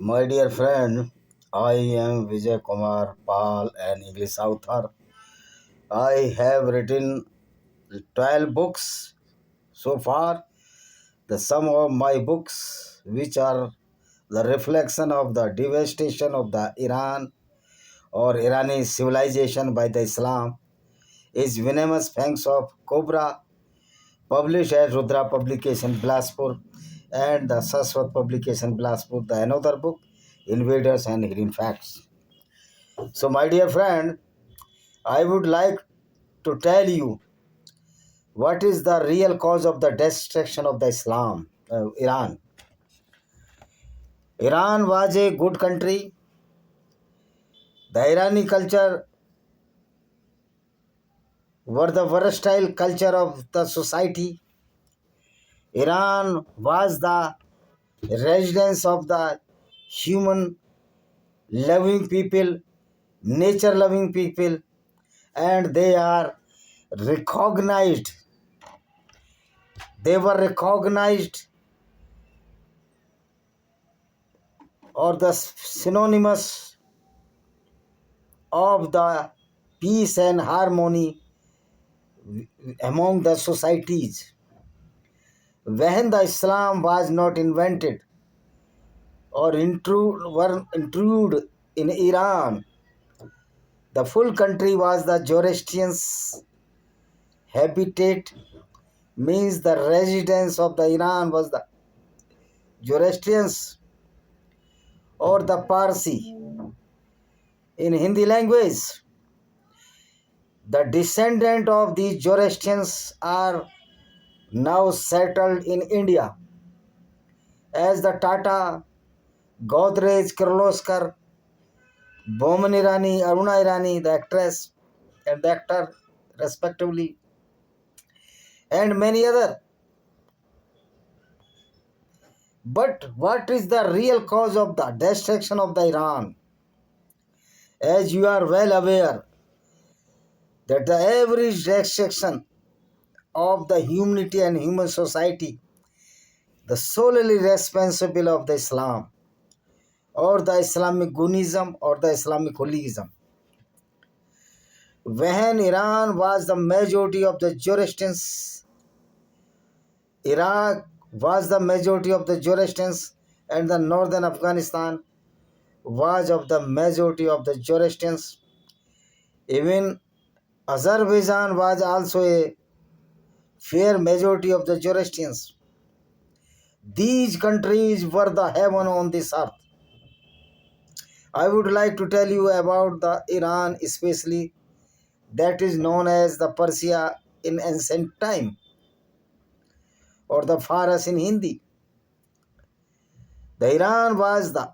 My dear friend, I am Vijay Kumar Pal, an English author. I have written 12 books so far. The sum of my books, which are the reflection of the devastation of the Iran or Irani civilization by the Islam, is Venomous Fangs of Cobra, published at Rudra Publication Bilaspur, and the Saswat Publication Bilaspur, the another book, Invaders and Hidden Facts. So, my dear friend, I would like to tell you what is the real cause of the destruction of the Iran. Iran was a good country. The Irani culture were the versatile culture of the society. Iran was the residence of the human loving people, nature loving people, and they are recognized. They were recognized or the synonymous of the peace and harmony among the societies. When the Islam was not invented or were intruded in Iran, the full country was the Zoroastrian's habitat, means the residence of the Iran was the Zoroastrians or the Parsi in Hindi language. The descendant of these Zoroastrians are now settled in India as the Tata, Godrej, Kirloskar, Boman Irani, Aruna Irani, the actress and the actor respectively, and many other. But what is the real cause of the destruction of the Iran? As you are well aware that the average destruction of the humanity and human society, the solely responsible of the Islam or the Islamic Gunism or the Islamic holism. When Iran was the majority of the Zoroastrians, Iraq was the majority of the Zoroastrians, and the northern Afghanistan was of the majority of the Zoroastrians. Even Azerbaijan was also a fair majority of the Zoroastrians. These countries were the heaven on this earth. I would like to tell you about the Iran, especially that is known as the Persia in ancient time or the Faras in Hindi. The Iran was the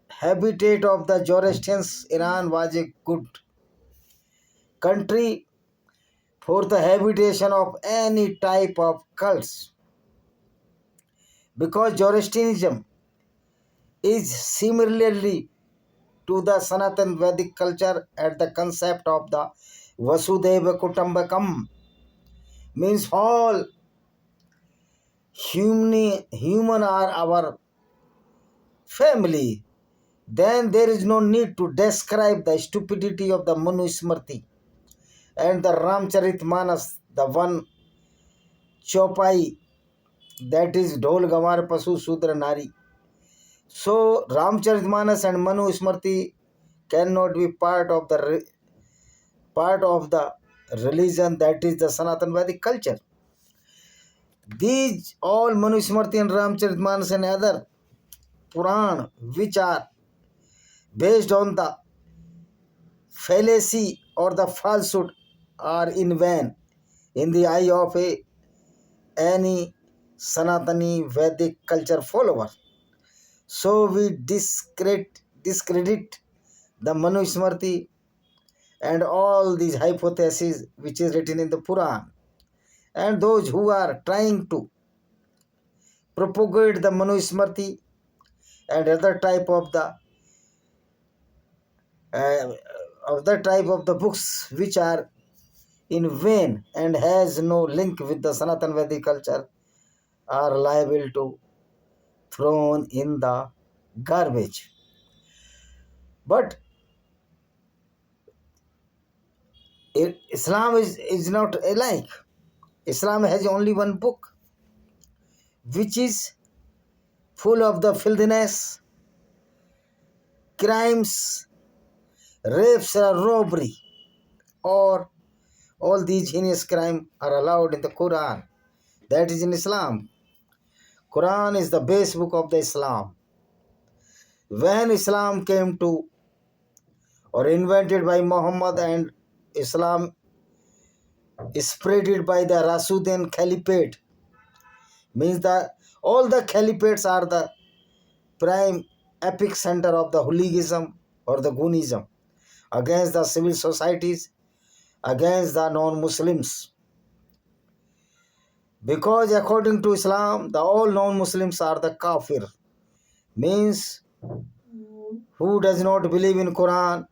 habitat of the Zoroastrians. Iran was a good country for the habitation of any type of cults because Zoroastrianism is similarly to the Sanatan Vedic culture at the concept of the Vasudeva Kutumbakam, means all human are our family. Then there is no need to describe the stupidity of the Manu Smriti and the Ramcharitmanas, the one chopai, that is Dhol Gawar Pasu Sudra Nari. So Ramcharitmanas and Manu Smriti cannot be part of the religion, that is the Sanatan Vedic culture. These all Manu Smriti and Ramcharitmanas and other Puran, which are based on the fallacy or the falsehood, are in vain in the eye of any Sanatani Vedic culture follower. So we discredit the Manu Smriti and all these hypotheses which is written in the Puran. And those who are trying to propagate the Manu Smriti and other type of the books which are in vain and has no link with the Sanatan Vedic culture are liable to thrown in the garbage. But Islam is not alike. Islam has only one book, which is full of the filthiness, crimes, rapes, or robbery, or all these heinous crimes are allowed in the Quran. That is in Islam. Quran is the base book of the Islam. When Islam came to or invented by Muhammad and Islam spreaded by the Rashidun Caliphate, means that all the caliphates are the prime epic center of the hooliganism or the Gunism against the civil societies, against the non-Muslims. Because according to Islam, the all non-Muslims are the kafir, means who does not believe in Quran,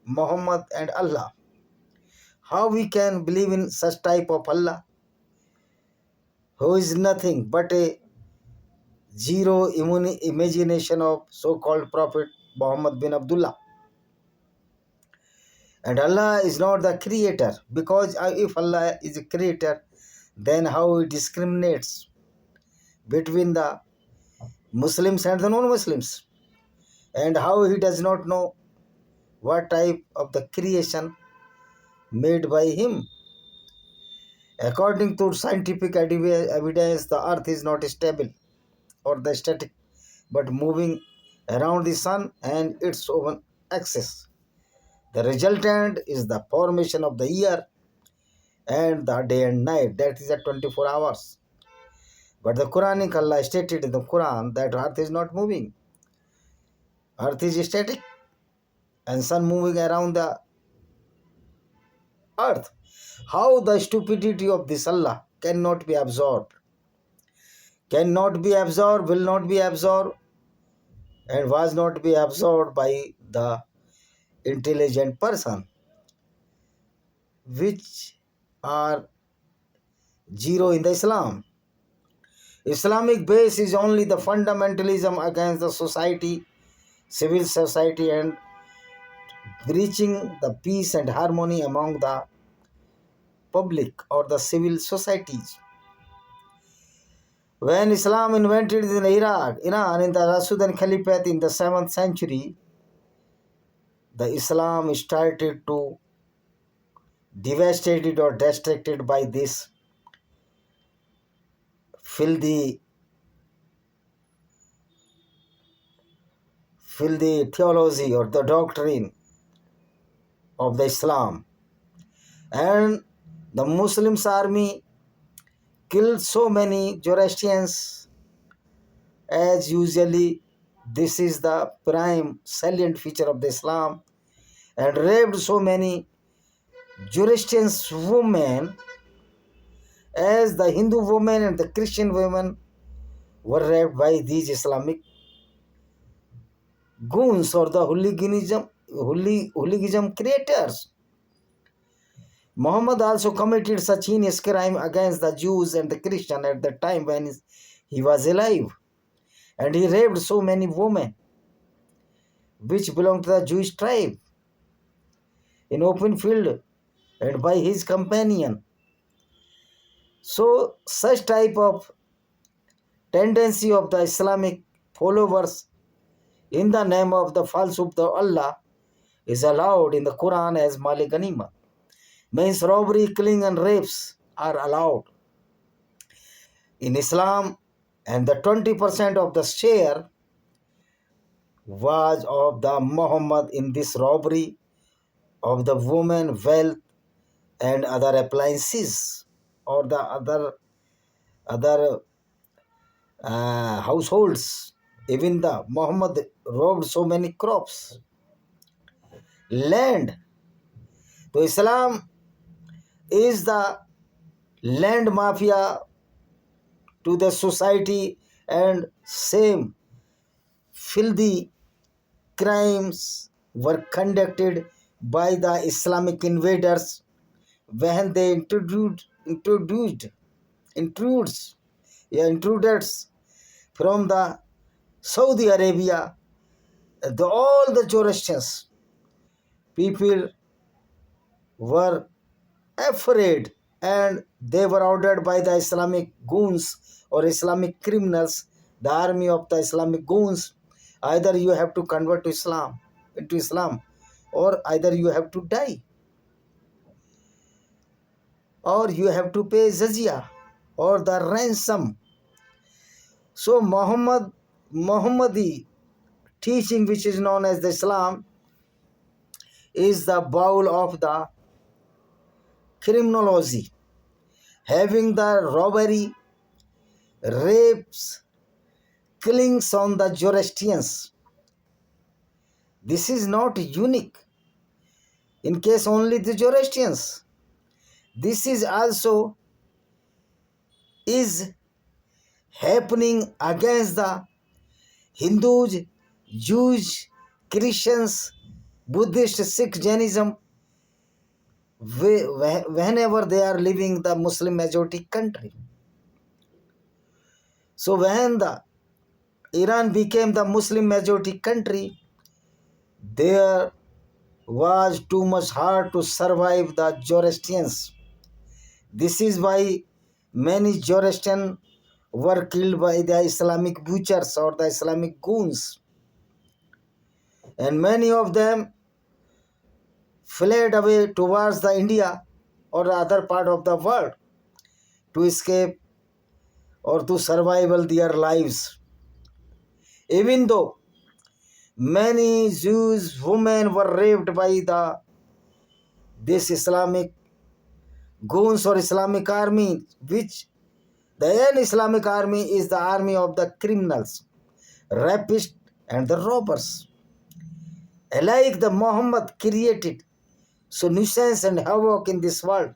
Muhammad and Allah. How we can believe in such type of Allah, who is nothing but a zero imagination of so-called Prophet Muhammad bin Abdullah. And Allah is not the creator, because if Allah is a creator, then how he discriminates between the Muslims and the non-Muslims, and how he does not know what type of the creation made by him. According to scientific evidence, the earth is not stable or the static, but moving around the sun and its own axis. The resultant is the formation of the year and the day and night, that is at 24 hours. But the Quranic Allah stated in the Quran that earth is not moving. Earth is static and sun moving around the earth. How the stupidity of this Allah cannot be absorbed. Cannot be absorbed, will not be absorbed, and was not be absorbed by the intelligent person, which are zero in the Islam. Islamic base is only the fundamentalism against the society, civil society, and breaching the peace and harmony among the public or the civil societies. When Islam invented in Iran in the Rashidun Caliphate in the 7th century, the Islam started to devastated or distracted by this filthy theology or the doctrine of the Islam. And the Muslims army killed so many Zoroastrians, as usually this is the prime salient feature of the Islam, and raped so many Zoroastrian women, as the Hindu women and the Christian women were raped by these Islamic goons or the hooliganism creators. Muhammad also committed such heinous crime against the Jews and the Christians at the time when he was alive, and he raped so many women which belonged to the Jewish tribe in open field and by his companion. So such type of tendency of the Islamic followers in the name of the falsehood of Allah is allowed in the Quran as Mali Ganima. Means robbery, killing and rapes are allowed in Islam, and the 20% of the share was of the Muhammad in this robbery of the woman, wealth and other appliances or the other households. Even the Muhammad robbed so many crops, land. So Islam is the land mafia to the society, and same filthy crimes were conducted by the Islamic invaders when they intruders from the Saudi Arabia, all the Zoroastrians people were afraid, and they were ordered by the Islamic goons or Islamic criminals, the army of the Islamic goons. Either you have to convert to Islam, or either you have to die, or you have to pay jizya or the ransom. So Muhammadi teaching, which is known as the Islam, is the bowl of the criminology, having the robbery, rapes, killings on the Zoroastrians. This is not unique in case only the Zoroastrians. This is also is happening against the Hindus, Jews, Christians, Buddhist, Sikh, Jainism, whenever they are living the Muslim majority country. So when the Iran became the Muslim majority country, there was too much hard to survive the Zoroastrians. This is why many Zoroastrians were killed by the Islamic butchers or the Islamic goons, and many of them fled away towards the India or the other part of the world to escape or to survival their lives. Even though many Jews women were raped by this Islamic goons or Islamic army, which the Islamic army is the army of the criminals, rapists, and the robbers. Alike the Muhammad created so nuisance and havoc in this world,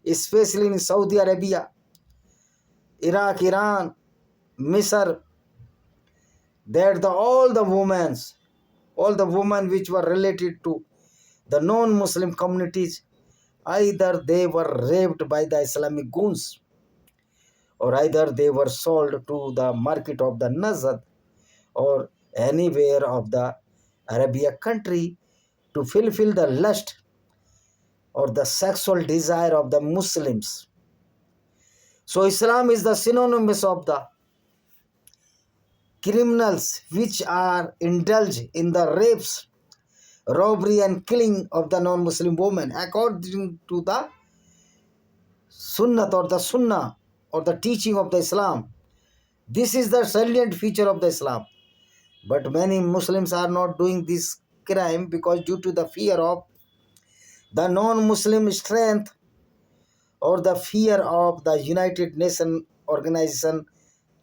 especially in Saudi Arabia, Iraq, Iran, Misr, that all the women which were related to the non-Muslim communities, either they were raped by the Islamic goons, or either they were sold to the market of the Najd or anywhere of the Arabia country to fulfill the lust or the sexual desire of the Muslims. So Islam is the synonymous of the criminals which are indulged in the rapes, robbery and killing of the non-Muslim women according to the Sunnah or the teaching of the Islam. This is the salient feature of the Islam. But many Muslims are not doing this crime because due to the fear of the non-Muslim strength or the fear of the United Nations Organization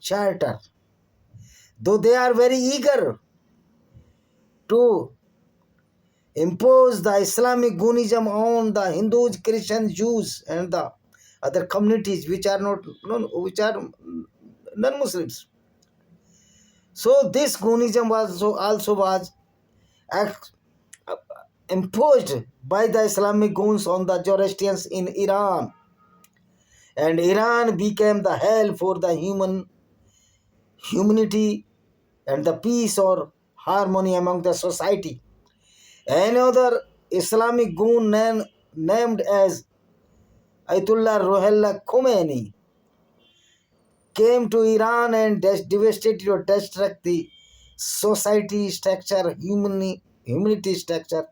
Charter. Though they are very eager to impose the Islamic Goonism on the Hindus, Christians, Jews, and the other communities which are non-Muslims. So this Goonism also was imposed by the Islamic goons on the Zoroastrians in Iran, and Iran became the hell for the humanity and the peace or harmony among the society. Another Islamic goon named as Ayatollah Ruhollah Khomeini came to Iran and devastated or destruct the society structure, humanity structure,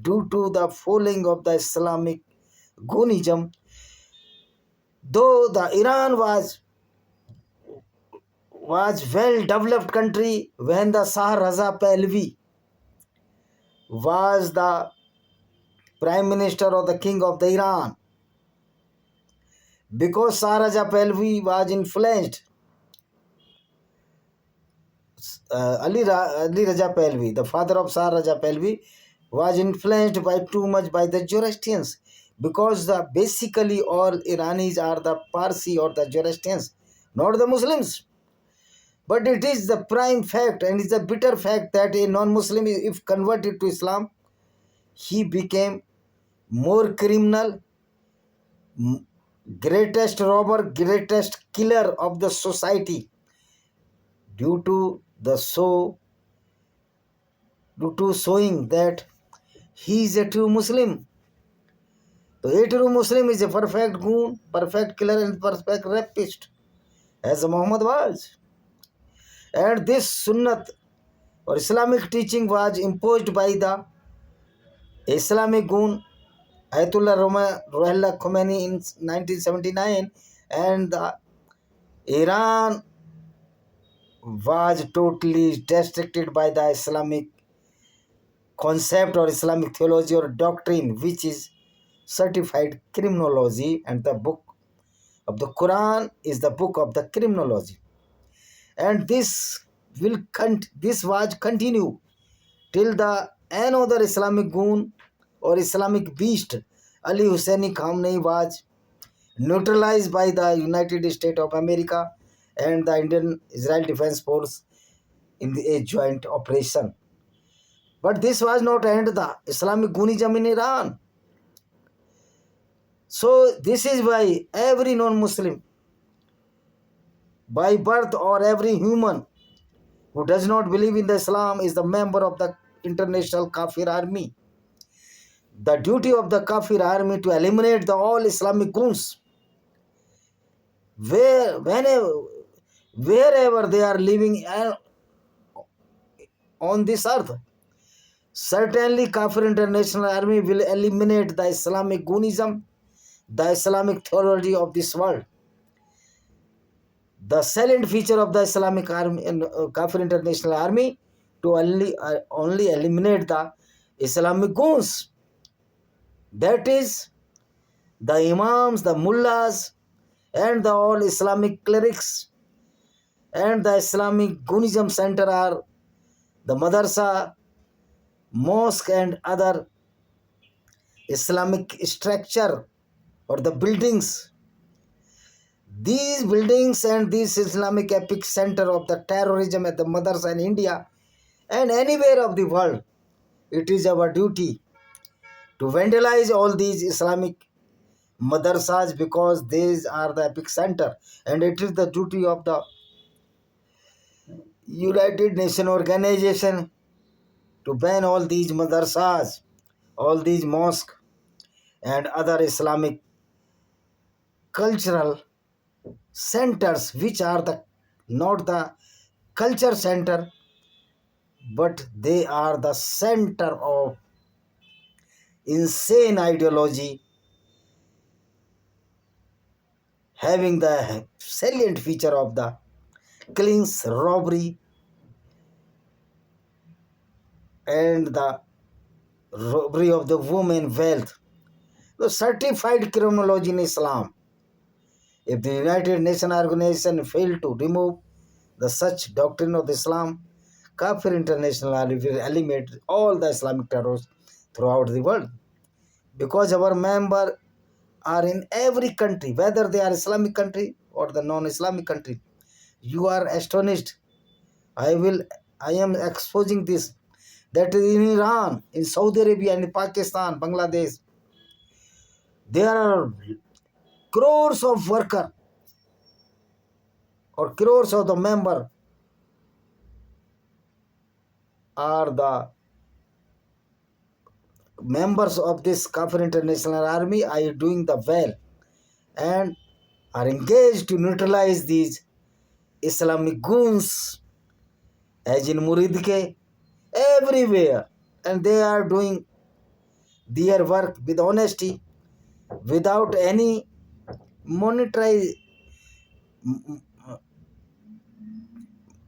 due to the falling of the Islamic Goonism. Though the Iran was well developed country when the Shah Raza Pahlavi was the prime minister or the king of the Iran, because Shah Raza Pahlavi was influenced. Ali Raja Pahlavi, the father of Shah Raja Pahlavi, was influenced by too much by the Zoroastrians, because basically all Iranis are the Parsi or the Zoroastrians, not the Muslims. But it is the prime fact and it's a bitter fact that a non-Muslim, if converted to Islam, he became more criminal, greatest robber, greatest killer of the society, due to the show to showing that he is a true Muslim. So a true Muslim is a perfect goon, perfect killer and perfect rapist, as Muhammad was. And this Sunnat or Islamic teaching was imposed by the Islamic goon Ayatollah Ruhollah Khomeini in 1979, and the Iran was totally restricted by the Islamic concept or Islamic theology or doctrine, which is certified criminology, and the book of the Quran is the book of the criminology. And this was continue till the another Islamic goon or Islamic beast Ali Husseini Khamenei was neutralized by the United States of America and the Indian Israel Defense Force in a joint operation. But this was not end the Islamic Goonism in Iran. So this is why every non-Muslim by birth or every human who does not believe in the Islam is the member of the international Kafir army. The duty of the Kafir army to eliminate the all Islamic goons wherever they are living on this earth. Certainly, Kafir International Army will eliminate the Islamic Goonism, the Islamic theology of this world. The salient feature of the Islamic Army and Kafir International Army to only eliminate the Islamic goons. That is, the imams, the mullahs, and the all Islamic clerics and the Islamic Goonism center are the madrasa, mosque and other Islamic structure or the buildings. These buildings and this Islamic epic center of the terrorism at the madrasa in India and anywhere of the world, it is our duty to vandalize all these Islamic madrasas because these are the epic center, and it is the duty of the United Nations organization to ban all these madrasas, all these mosques and other Islamic cultural centers which are the not the culture center but they are the center of insane ideology having the salient feature of the killings, robbery and the robbery of the woman wealth. The certified criminology in Islam. If the United Nations organization failed to remove the such doctrine of Islam, Kafir International Army will eliminate all the Islamic terrorists throughout the world. Because our members are in every country, whether they are Islamic country or the non-Islamic country. You are astonished. I am exposing this. That is in Iran, in Saudi Arabia, in Pakistan, Bangladesh. There are crores of workers or crores of the members are the members of this Kafir International Army are doing the well and are engaged to neutralize these Islamic goons as in Muridke everywhere, and they are doing their work with honesty without any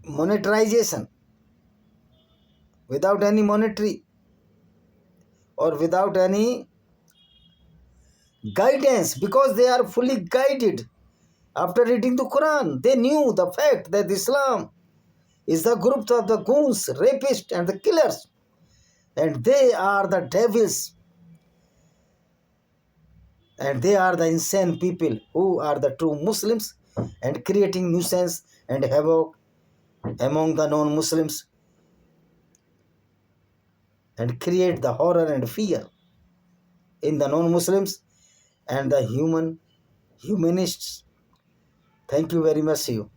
monetization, without any monetary or without any guidance, because they are fully guided. After reading the Quran, they knew the fact that Islam is the group of the goons, rapists and the killers, and they are the devils, and they are the insane people who are the true Muslims and creating nuisance and havoc among the non-Muslims and create the horror and fear in the non-Muslims and the humanists. Thank you very much. See you.